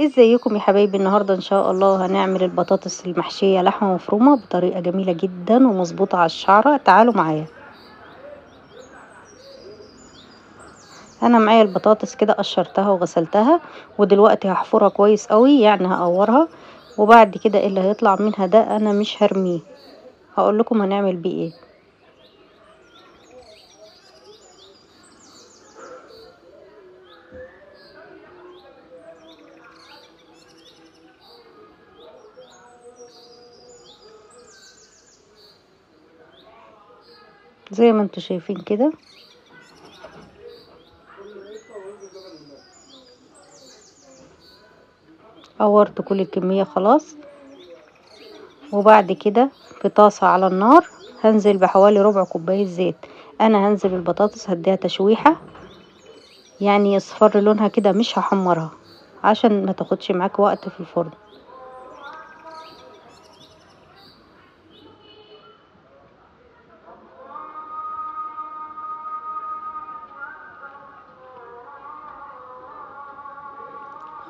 ازيكم يا حبايبي؟ النهارده ان شاء الله هنعمل البطاطس المحشيه لحمه مفرومه بطريقه جميله جدا ومظبوطه على الشعره. تعالوا معايا. انا معايا البطاطس كده قشرتها وغسلتها، ودلوقتي هحفرها كويس قوي، يعني هقورها. وبعد كده اللي هيطلع منها ده انا مش هرميه، هقول لكم هنعمل بيه ايه. زي ما انتوا شايفين كده قورت كل الكميه خلاص. وبعد كده في طاسة على النار هنزل بحوالي ربع كوباية زيت. انا هنزل البطاطس هديها تشويحة، يعني يصفر لونها كده، مش هحمرها عشان ما تاخدش معاك وقت في الفرن.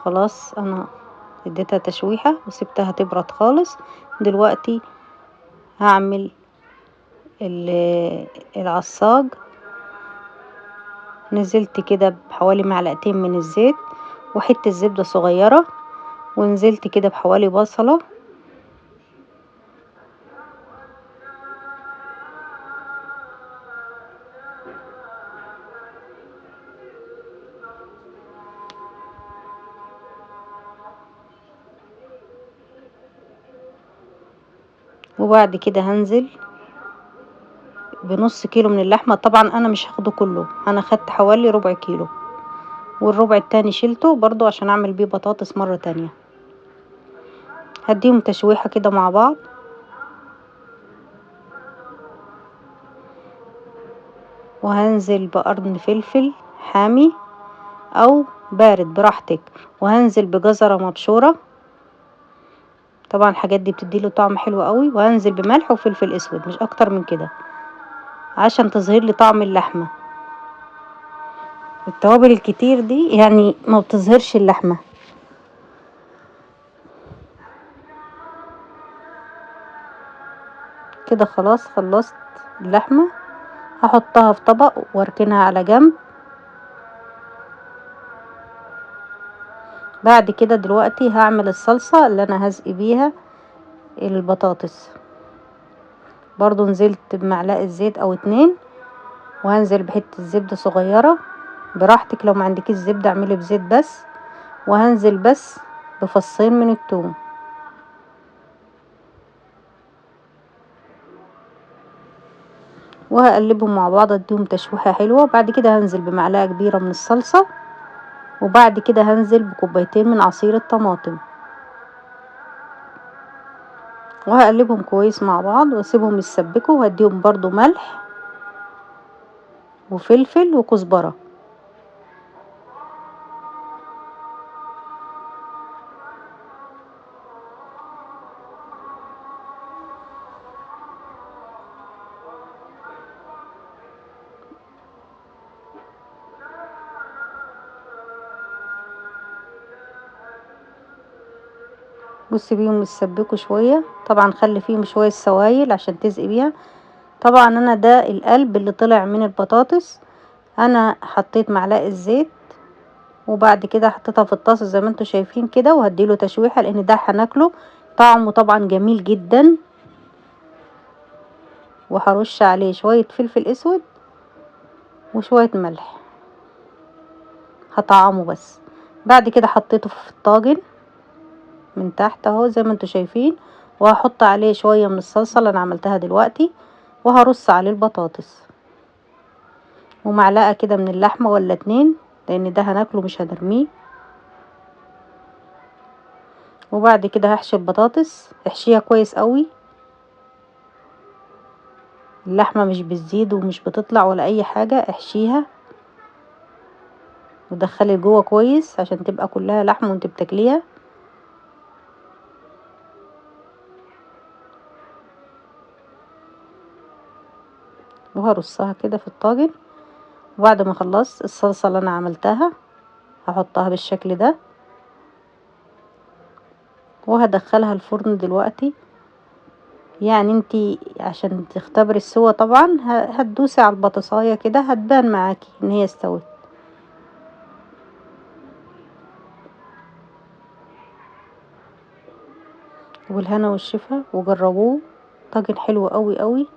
خلاص انا اديتها تشويحة وسبتها تبرد خالص. دلوقتي هعمل العصاج. نزلت كده بحوالي معلقتين من الزيت وحتة زبدة صغيرة، ونزلت كده بحوالي بصلة، وبعد كده هنزل بنص كيلو من اللحمة. طبعا انا مش هاخده كله، انا خدت حوالي ربع كيلو، والربع التاني شيلته برضو عشان اعمل بيه بطاطس مرة تانية. هديهم تشويحة كده مع بعض. وهنزل بقرن فلفل حامي او بارد براحتك، وهنزل بجزرة مبشورة. طبعا الحاجات دي بتديله طعم حلو قوي. وهنزل بملح وفلفل اسود، مش اكتر من كده، عشان تظهر لي طعم اللحمة. التوابل الكتير دي يعني ما بتظهرش اللحمة. كده خلاص خلصت اللحمة. هحطها في طبق واركنها على جنب. بعد كده دلوقتي هعمل الصلصة اللي انا هسقي بيها البطاطس. برضو نزلت بمعلقة زيت او اتنين، وهنزل بحتة زبدة صغيرة. براحتك، لو ما عندكيش زبدة اعملي بزيت بس. وهنزل بس بفصين من الثوم، وهقلبهم مع بعض اديهم تشويحة حلوة. بعد كده هنزل بمعلقة كبيرة من الصلصة، وبعد كده هنزل بكوبايتين من عصير الطماطم، وهقلبهم كويس مع بعض واسيبهم يتسبكوا. وهديهم برضو ملح وفلفل وكزبرة. وسيبيهم يتسبكوا شوية. طبعا خلي فيهم شوية سوائل عشان تسقي بيها. طبعا انا ده القلب اللي طلع من البطاطس. انا حطيت معلقة زيت، وبعد كده حطيتها في الطاسة زي ما انتوا شايفين كده، وهديله تشويحة لان ده هناكله. طعمه طبعا جميل جدا. وهرش عليه شوية فلفل اسود وشوية ملح، هطعمه بس. بعد كده حطيته في الطاجن من تحت اهو زي ما انتوا شايفين. وهحط عليه شوية من الصلصة اللي انا عملتها دلوقتي، وهرص عليه البطاطس ومعلقة كده من اللحمة ولا اتنين، لان ده هناكله مش هنرميه. وبعد كده هحشي البطاطس. احشيها كويس قوي، اللحمة مش بتزيد ومش بتطلع ولا اي حاجة. احشيها ودخلي جوه كويس عشان تبقى كلها لحم وانت بتاكليها. وهرصها كده في الطاجن. وبعد ما خلصت الصلصة اللي انا عملتها هحطها بالشكل ده. وهدخلها الفرن دلوقتي. يعني انتي عشان تختبري السوا طبعا هتدوسي على البطاطسايه كده هتبان معاكي ان هي استوت. والهنا والشفا وجربوه، طاجن حلو قوي قوي.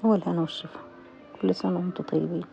والهنا والشفا، كل سنه وانتم طيبين.